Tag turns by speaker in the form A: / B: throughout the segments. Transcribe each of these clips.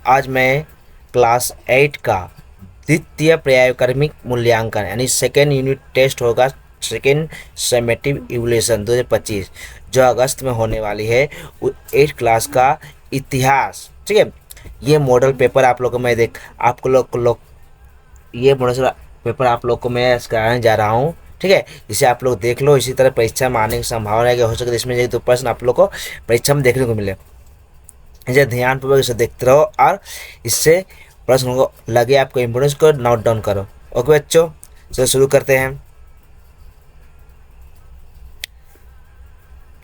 A: आज मैं क्लास 8 का द्वितीय प्रायोगिक मूल्यांकन यानी सेकेंड यूनिट टेस्ट होगा, सेकेंड समेटिव इवोल्यूशन 2025 जो अगस्त में होने वाली है, 8 क्लास का इतिहास। ठीक है, ये मॉडल पेपर आप लोगों को मैं ये मॉडल पेपर आप लोग को मैं कराने जा रहा हूँ। ठीक है, इसे आप लोग देख लो। इसी तरह परीक्षा में आने की संभावना है कि हो सके इसमें तो प्रश्न आप लोग को परीक्षा में देखने को मिले। इसे ध्यानपूर्वक इसे देखते रहो और इससे प्रश्न को लगे आपको इम्पोर्टेंस को नोट डाउन करो। ओके बच्चों, चलो शुरू करते हैं।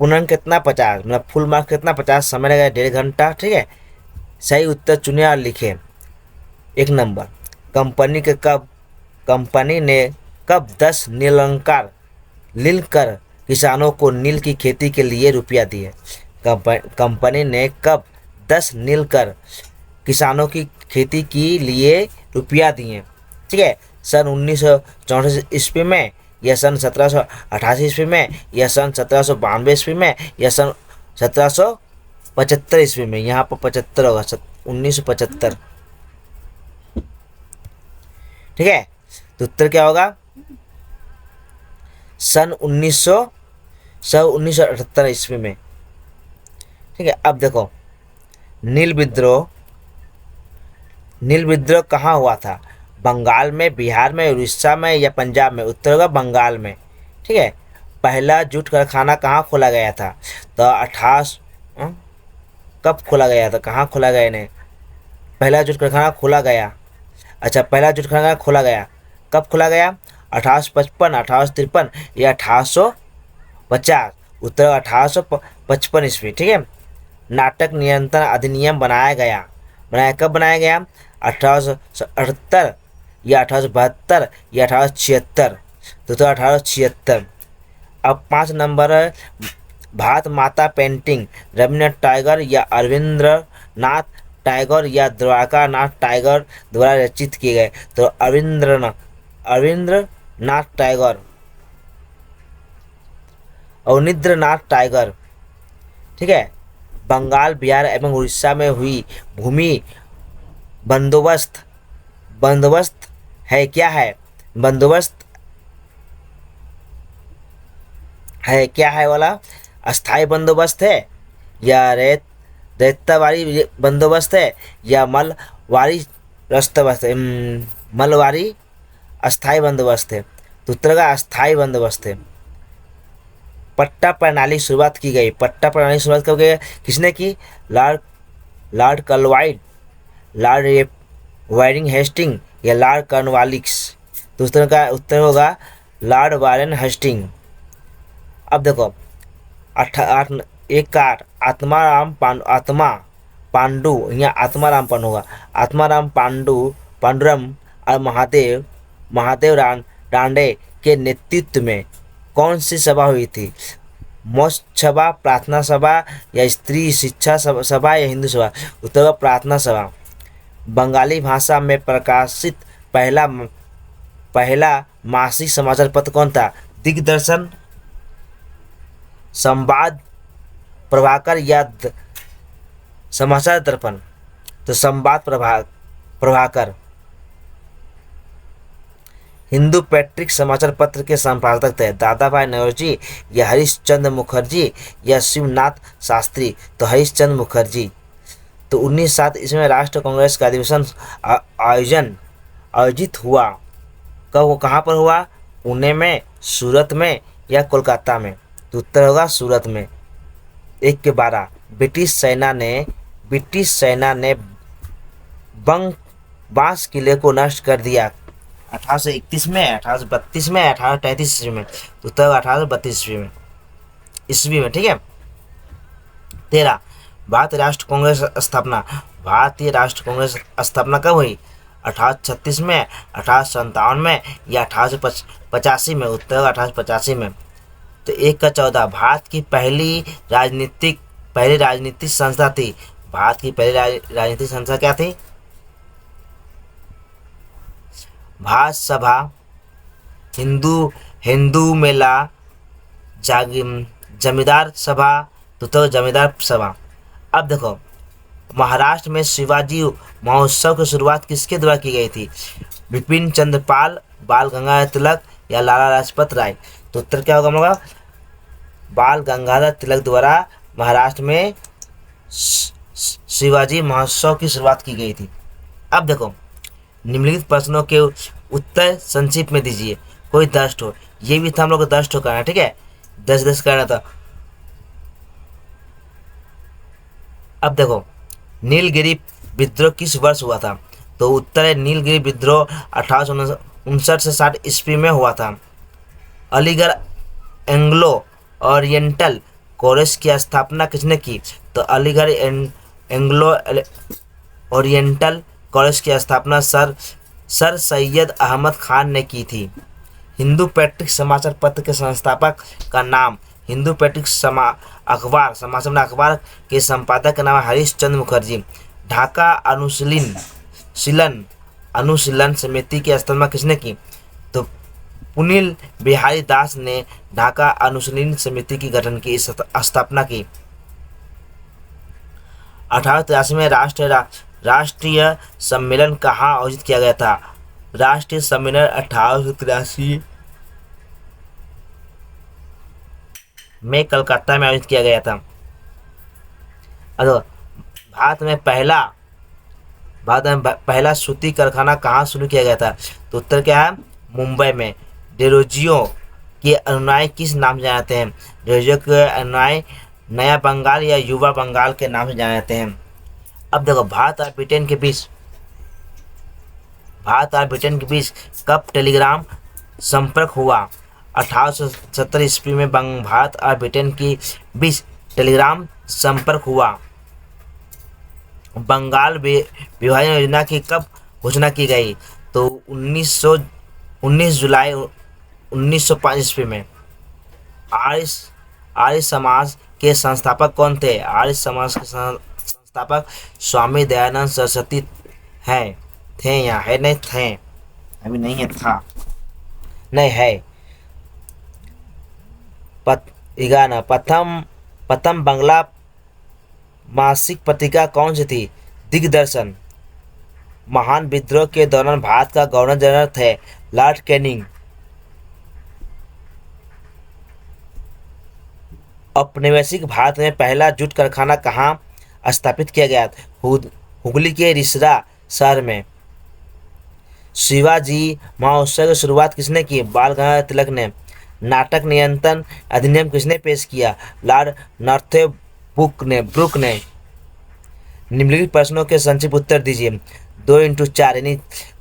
A: पूर्णांक कितना 50, मतलब फुल मार्क्स कितना 50, समय लगेगा 1.5 घंटा। ठीक है, सही उत्तर चुने और लिखे। 1 नंबर, कंपनी ने कब 10 नील कर किसानों को नील की खेती के लिए रुपया दिए। कंपनी ने कब 10 नील कर किसानों की खेती के लिए रुपया दिए। ठीक है, सन 1964 ईस्वी में, या सन 1788 ईस्वी में, या सन 1792 ईस्वी में, या सन 1775 ईस्वी में। यहाँ पर 75 होगा, 1975। ठीक है, तो उत्तर क्या होगा, सन 1978 ईस्वी में। ठीक है, अब देखो नील विद्रोह कहाँ हुआ था, बंगाल में, बिहार में, उड़ीसा में या पंजाब में। उत्तर होगा बंगाल में। ठीक है, पहला जूट कारखाना कहाँ खोला गया था, तो 18 कब खोला गया था, कहाँ खोला गया इन्हें, पहला जूट कारखाना खोला गया। अच्छा, पहला जूट कारखाना खोला गया कब खोला गया, 1855, 1853 या 1850। उत्तर 1855 ईस्वी। ठीक है, नाटक नियंत्रण अधिनियम बनाया कब बनाया गया, 1878 या 1872 या 1876। तो 1876। अब 5 नंबर है, भारत माता पेंटिंग रविन्द्रनाथ टैगोर या अरविंद्रनाथ टैगोर या द्वारका नाथ टैगोर द्वारा रचित किए गए। तो अरविंद्रनाथ टैगोर, अवनींद्रनाथ टैगोर। ठीक है, बंगाल, बिहार एवं उड़ीसा में हुई भूमि बंदोबस्त है, क्या है, बंदोबस्त है, क्या है वाला, अस्थाई बंदोबस्त है, या रेतावारी बंदोबस्त है, या मलवारी बंदोबस्त है, मलवारी अस्थाई बंदोबस्त है। तो उत्तर का अस्थाई बंदोबस्त है। पट्टा प्रणाली शुरुआत की गई, पट्टा प्रणाली शुरुआत कब गई, किसने की, लॉर्ड कलवाइड, लॉर्ड वायरिंग हेस्टिंग या लॉर्ड कॉर्नवालिस। तो उत्तर का उत्तर होगा लॉर्ड वारेन हेस्टिंग। अब देखो 8 आत्मा पांडु, यहाँ आत्माराम पांडु होगा, आत्माराम पांडुरम और महादेव रांडे के नेतृत्व में कौन सी सभा हुई थी, मोक्ष सभा, प्रार्थना सभा या स्त्री शिक्षा सभा या हिंदू सभा। उत्तर प्रार्थना सभा। बंगाली भाषा में प्रकाशित पहला मासिक समाचार पत्र कौन था, दिग्दर्शन, संवाद, प्रभाकर या समाचार दर्पण। तो संवाद प्रभाकर। हिंदू पैट्रिक समाचार पत्र के संपादक थे दादा भाई नौरोजी या हरीशचंद्र मुखर्जी या शिवनाथ शास्त्री। तो हरीशचंद्र मुखर्जी। तो 1907 इसमें राष्ट्र कांग्रेस का अधिवेशन आयोजित हुआ, कब, कहाँ पर हुआ, पुणे में, सूरत में या कोलकाता में। तो उत्तर होगा सूरत में। 1 के 12, ब्रिटिश सेना ने बांस किले को नष्ट कर दिया 1831 में, 1832 में, 1833 ईस्वी में। तो उत्तर 1832 ईस्वी में। ठीक है, 13, भारतीय राष्ट्र कांग्रेस स्थापना कब हुई, 1836 में, 1857 में या 1885 में। उत्तर 1885 में। तो 1 का 14, भारत की पहली राजनीतिक संस्था थी, भारत की पहली राजनीतिक संस्था क्या थी, भारत सभा, हिंदू मेला, जमींदार सभा। तो जमींदार सभा। अब देखो महाराष्ट्र में शिवाजी महोत्सव की शुरुआत किसके द्वारा की गई थी? विपिन चंद्र पाल, बाल गंगाधर तिलक या लाला लाजपत राय? तो उत्तर क्या होगा हम लोग का? बाल गंगाधर तिलक द्वारा महाराष्ट्र में शिवाजी महोत्सव की शुरुआत की गई थी। अब देखो, निम्नलिखित प्रश्नों के उत्तर संक्षिप्त में दीजिए, कोई दस्ट हो। ये भी था हम लोग को दस्ट हो करना, ठीक है, 10-10 करना था। अब देखो, नीलगिरी विद्रोह किस वर्ष हुआ था? तो उत्तर है नीलगिरी विद्रोह 1859 से 60 ईस्वी में हुआ था। अलीगढ़ एंग्लो ओरिएंटल कॉलेज की स्थापना किसने की? तो अलीगढ़ एंग्लो ओरिएंटल कॉलेज की स्थापना सर सैयद अहमद खान ने की थी। हिंदू पैट्रिक समाचार पत्र के संस्थापक का नाम? हिंदू पैट्रिक अखबार समाचार अखबार के संपादक का नाम है हरीश चंद्र मुखर्जी। ढाका अनुशीलन समिति की स्थापना किसने की? तो पुनील बिहारी दास ने ढाका अनुशीलन समिति की गठन की स्थापना की। 1883 में राष्ट्रीय सम्मेलन कहाँ आयोजित किया गया था? राष्ट्रीय सम्मेलन 1883 में कलकत्ता में आयोजित किया गया था। भारत में पहला सूती कारखाना कहाँ शुरू किया गया था? तो उत्तर क्या है? मुंबई में। डेरोजियो के अनुयायी किस नाम से जाने जाते हैं? डेरोजियो के अनुयायी नया बंगाल या युवा बंगाल के नाम से जाने जाते हैं। अब देखो, भारत और ब्रिटेन के बीच कब टेलीग्राम संपर्क हुआ? 1870 ईस्वी में भारत और ब्रिटेन के बीच टेलीग्राम संपर्क हुआ। बंगाल विभाजन योजना की कब घोषणा की गई? तो 19 जुलाई 1905 ईस्वी में। आर्य समाज के संस्थापक कौन थे? आर्य समाज के संस्थापक स्वामी दयानंद सरस्वती थे या है? नहीं थे, अभी नहीं है, था नहीं है। प्रथम बंगला मासिक पत्रिका कौन सी थी? दिग्दर्शन। महान विद्रोह के दौरान भारत का गवर्नर जनरल थे लॉर्ड कैनिंग। औपनिवेशिक भारत में पहला जूट कारखाना कहाँ स्थापित किया गया? हुगली के रिसरा शहर में। शिवाजी महोत्सव की शुरुआत किसने की? बाल गंगाधर तिलक ने। नाटक नियंत्रण अधिनियम किसने पेश किया? लॉर्ड नॉर्थब्रुक ने। निम्नलिखित प्रश्नों के संक्षिप्त उत्तर दीजिए। 2x4 यानी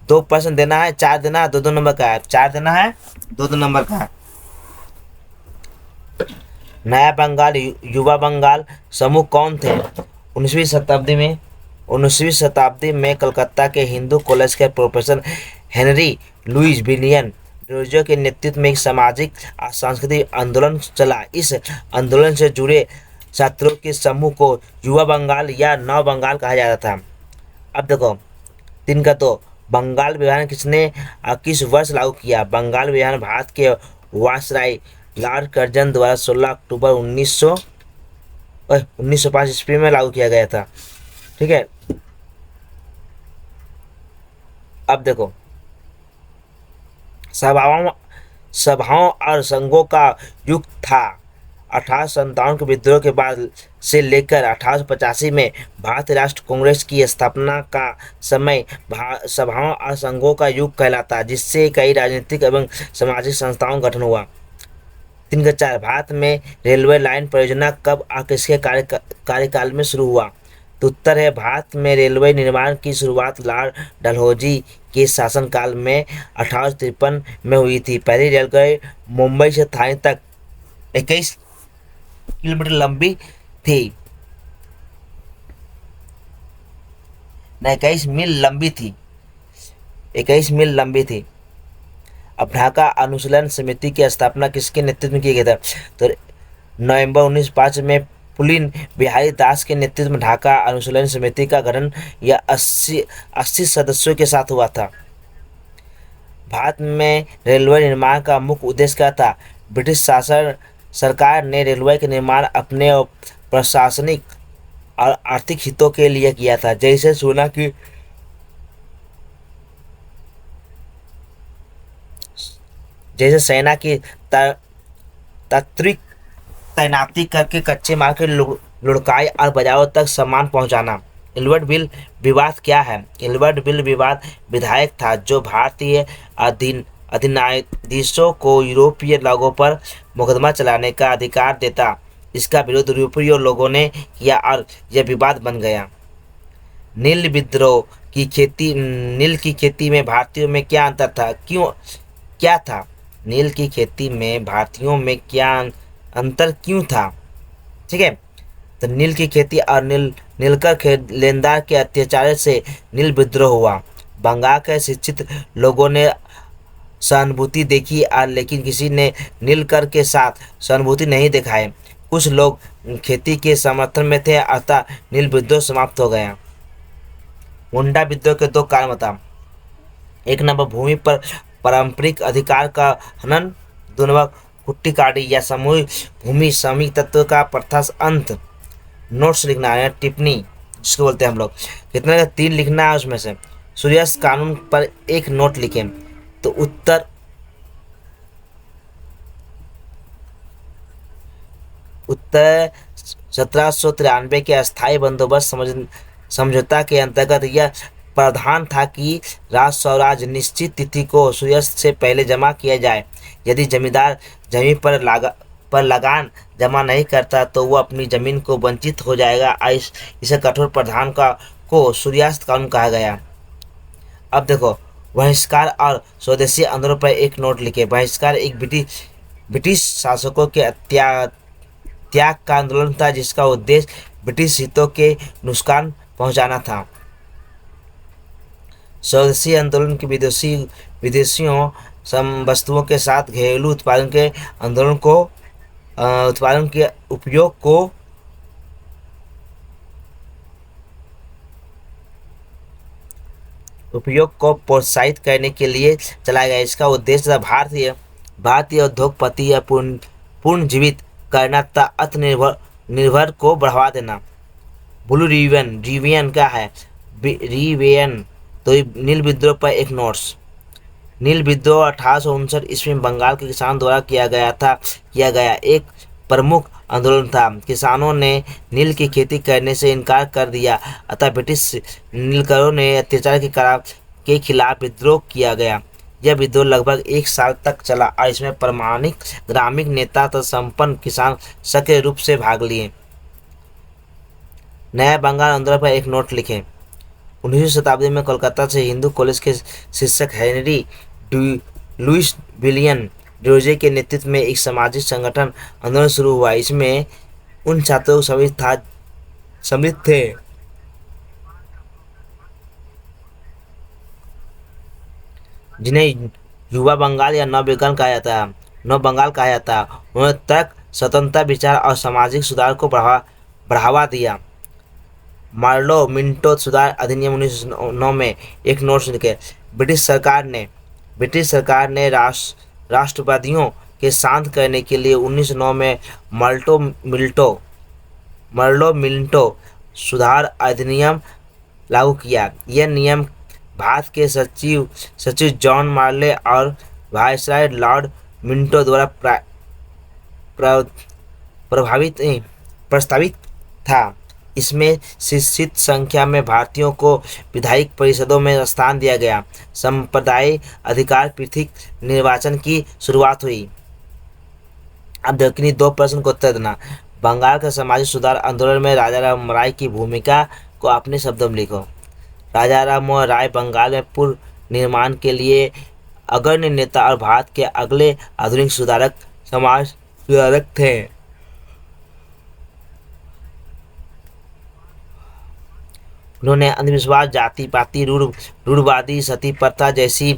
A: 2 प्रश्न देना है, 4 देना है, 2-2 नंबर का है। 4 देना है, 2-2 नंबर का है। नया बंगाल युवा बंगाल समूह कौन थे? 19वीं शताब्दी में कलकत्ता के हिंदू कॉलेज के professor Henry Louis William Derozio के नेतृत्व में एक सामाजिक और सांस्कृतिक आंदोलन चला। इस आंदोलन से जुड़े छात्रों के समूह को युवा बंगाल या नव बंगाल कहा जाता था। अब देखो, 3 का तो बंगाल विभाजन किस वर्ष लागू किया? बंगाल विभाजन भारत के वायसराय लॉर्ड कर्जन द्वारा 16 अक्टूबर 1905 ईस्वी में लागू किया गया था, ठीक है। अब देखो, सभाओं और संघों का युग था। 1857 के विद्रोह के बाद से लेकर 1885 में भारतीय राष्ट्र कांग्रेस की स्थापना का समय सभाओं और संघों का युग कहलाता, जिससे कई राजनीतिक एवं सामाजिक संस्थाओं का गठन हुआ। 3 का 4 भारत में रेलवे लाइन परियोजना कब और किसके कार्यकाल में शुरू हुआ? तो उत्तर है भारत में रेलवे निर्माण की शुरुआत लॉर्ड डलहौजी के शासनकाल में 1853 में हुई थी। पहली रेलगाड़ी मुंबई से थाने तक 21 किलोमीटर लंबी थी, 21 मील लंबी थी, 21 मील लंबी थी। अब ढाका अनुशीलन समिति की स्थापना किसके नेतृत्व में किया गया था? तो नवंबर 1905 में पुनील बिहारी दास के नेतृत्व में ढाका अनुशीलन समिति का गठन यह 80 सदस्यों के साथ हुआ था। भारत में रेलवे निर्माण का मुख्य उद्देश्य क्या था? ब्रिटिश शासन सरकार ने रेलवे के निर्माण अपने प्रशासनिक और आर्थिक हितों के लिए किया था, जैसे सोना की जैसे सेना की तांत्रिक तैनाती करके कच्चे माल के लुढ़काई और बाजारों तक सामान पहुंचाना। इल्बर्ट बिल विवाद क्या है? इल्बर्ट बिल विवाद विधायक था जो भारतीय अधिनायधीशों को यूरोपीय लोगों पर मुकदमा चलाने का अधिकार देता। इसका विरोध यूरोपीय लोगों ने किया और यह विवाद बन गया। नील विद्रोह की खेती नील की खेती में भारतीयों में क्या अंतर था? क्या था? नील की खेती में भारतीयों में क्या अंतर क्यों था? ठीक है, तो नील की खेती और नीलकर लेनदार के अत्याचार से नील विद्रोह हुआ। बंगाल के शिक्षित लोगों ने सहानुभूति देखी और लेकिन किसी ने नीलकर के साथ सहानुभूति नहीं दिखाई। कुछ लोग खेती के समर्थन में थे, अतः नील विद्रोह समाप्त हो गया। मुंडा विद्रोह के दो कारण बता। एक नंबर भूमि पर पारंपरिक अधिकार का हनन, दो नंबर कुट्टी काटी या सामूहिक भूमि स्वामी तत्व का प्रथा अंत। नोट्स लिखना है, टिप्पणी जिसको बोलते हैं हम लोग। कितने का? 3 लिखना है उसमें से। सूर्यास्त कानून पर एक नोट लिखें। तो उत्तर 1793 के अस्थायी बंदोबस्त समझौता के अंतर्गत यह प्रावधान था कि राज स्वराज निश्चित तिथि को सूर्यास्त से पहले जमा किया जाए। यदि जमींदार जमीन पर लगान जमा नहीं करता तो वह अपनी जमीन को वंचित हो जाएगा। इसे कठोर प्रावधान को सूर्यास्त कानून कहा गया। अब देखो, बहिष्कार और स्वदेशी आंदोलन पर एक नोट लिखे। बहिष्कार एक ब्रिटिश शासकों के त्याग का आंदोलन था जिसका उद्देश्य ब्रिटिश हितों के नुकसान पहुंचाना था। स्वदेशी आंदोलन के विदेशियों वस्तुओं के साथ घरेलू उत्पादन के आंदोलन को उत्पादन के उपयोग को प्रोत्साहित करने के लिए चलाया गया। इसका उद्देश्य था भारतीय उद्योगपति या पूर्ण जीवित करना तथा आत्मनिर्भर को बढ़ावा देना। ब्लू रिवियन क्या है? रिवियन तो नील विद्रोह पर एक नोट्स। नील विद्रोह 1859 ईस्वी में बंगाल के किसान द्वारा किया गया एक प्रमुख आंदोलन था। किसानों ने नील की खेती करने से इनकार कर दिया, अतः ब्रिटिश नीलकरों ने अत्याचार के खिलाफ विद्रोह किया गया। यह विद्रोह लगभग 1 साल तक चला और इसमें प्रामाणिक ग्रामीण नेता तथा संपन्न किसान सक्रिय रूप से भाग लिए। नया बंगाल आंदोलन पर एक नोट लिखें। 19वीं शताब्दी में कोलकाता से हिंदू कॉलेज के शिक्षक हेनरी लुइस विलियम ड्यूजे के नेतृत्व में एक सामाजिक संगठन आंदोलन शुरू हुआ। इसमें उन छात्रों सम्मिलित थे जिन्हें युवा बंगाल या नव बंगाल कहा जाता है। उन्होंने तर्क, स्वतंत्रता, विचार और सामाजिक सुधार को बढ़ावा दिया। मार्लो मिंटो सुधार अधिनियम 1909 में एक नोट लिखे। ब्रिटिश सरकार ने राष्ट्रवादियों के शांत करने के लिए 1909 में मर्लो मिंटो सुधार अधिनियम लागू किया। यह नियम भारत के सचिव जॉन मार्ले और वायसराय लॉर्ड मिंटो द्वारा प्रस्तावित था। इसमें निश्चित संख्या में भारतीयों को विधायी परिषदों में स्थान दिया गया। संप्रदाय अधिकार पृथक निर्वाचन की शुरुआत हुई। अब देखिए 2 प्रश्न को उत्तर देना। बंगाल के सामाजिक सुधार आंदोलन में राजा राम राय की भूमिका को अपने शब्दों में लिखो। राजा राम राय बंगाल में पूर्व निर्माण के लिए अग्रणी नेता और भारत के अगले आधुनिक समाज सुधारक थे। उन्होंने अंधविश्वास, जाति पाति, रूढ़वादी, सती प्रथा जैसी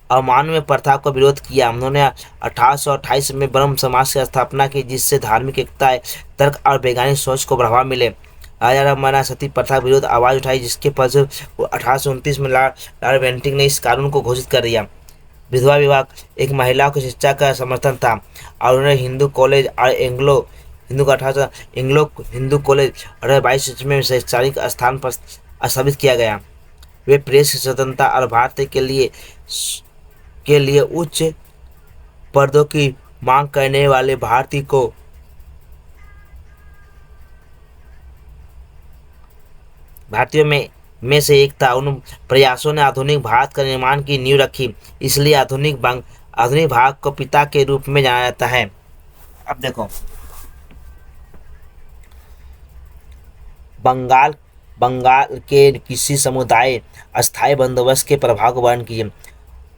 A: अमानवीय प्रथा को विरोध किया। उन्होंने 1828 में ब्रह्म समाज की स्थापना की जिससे धार्मिक एकता, तर्क और वैज्ञानिक सोच को बढ़ावा मिले। राजा राममोहन सती प्रथा विरोध आवाज उठाई जिसके फलस्वरूप 1829 में लॉर्ड बेंटिंक ने इस कानून को घोषित कर दिया। विधवा विवाह एक महिलाओं की शिक्षा का समर्थन था और उन्होंने हिंदू कॉलेज और एंग्लो हिंदू का 18 एंग्लो हिंदू कॉलेज 1822 ईस्वी में शैक्षणिक स्थान पर स्थापित किया गया। वे प्रेस की स्वतंत्रता और भारत के लिए उच्च पदों की मांग करने वाले भारतीयों में से एक था। उन प्रयासों ने आधुनिक भारत का निर्माण की नींव रखी, इसलिए आधुनिक भारत को पिता के रूप में जाना जाता है। अब देखो, बंगाल बंगाल के किसी समुदाय अस्थायी बंदोबस्त के प्रभाव को वर्णन कीजिए।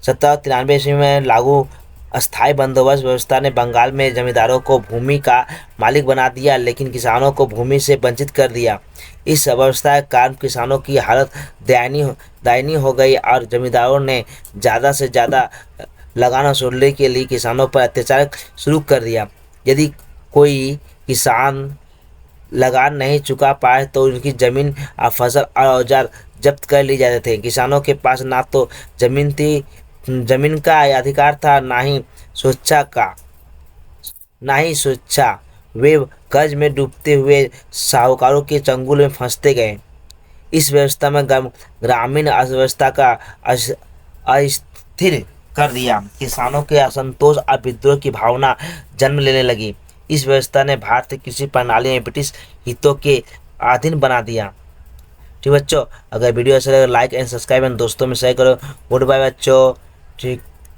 A: 1793 ईस्वी में लागू अस्थायी बंदोबस्त व्यवस्था ने बंगाल में जमींदारों को भूमि का मालिक बना दिया, लेकिन किसानों को भूमि से वंचित कर दिया। इस व्यवस्था के कारण किसानों की हालत दयनीय हो गई और जमींदारों ने ज़्यादा से ज़्यादा लगान वसूलने के लिए किसानों पर अत्याचार शुरू कर दिया। यदि कोई किसान लगान नहीं चुका पाए तो उनकी जमीन और फसल और औजार जब्त कर ली जाते थे। किसानों के पास ना तो जमीन का अधिकार था, ना ही स्वेच्छा। वे कर्ज में डूबते हुए साहूकारों के चंगुल में फंसते गए। इस व्यवस्था में ग्रामीण अर्थव्यवस्था का अस्थिर कर दिया। किसानों के असंतोष और विद्रोह की भावना जन्म लेने लगी। इस व्यवस्था ने भारतीय कृषि प्रणाली में ब्रिटिश हितों के अधीन बना दिया। ठीक बच्चों, अगर वीडियो अच्छा लगे लाइक एंड सब्सक्राइब एंड दोस्तों में शेयर करो। गुड बाय बच्चों। ठीक।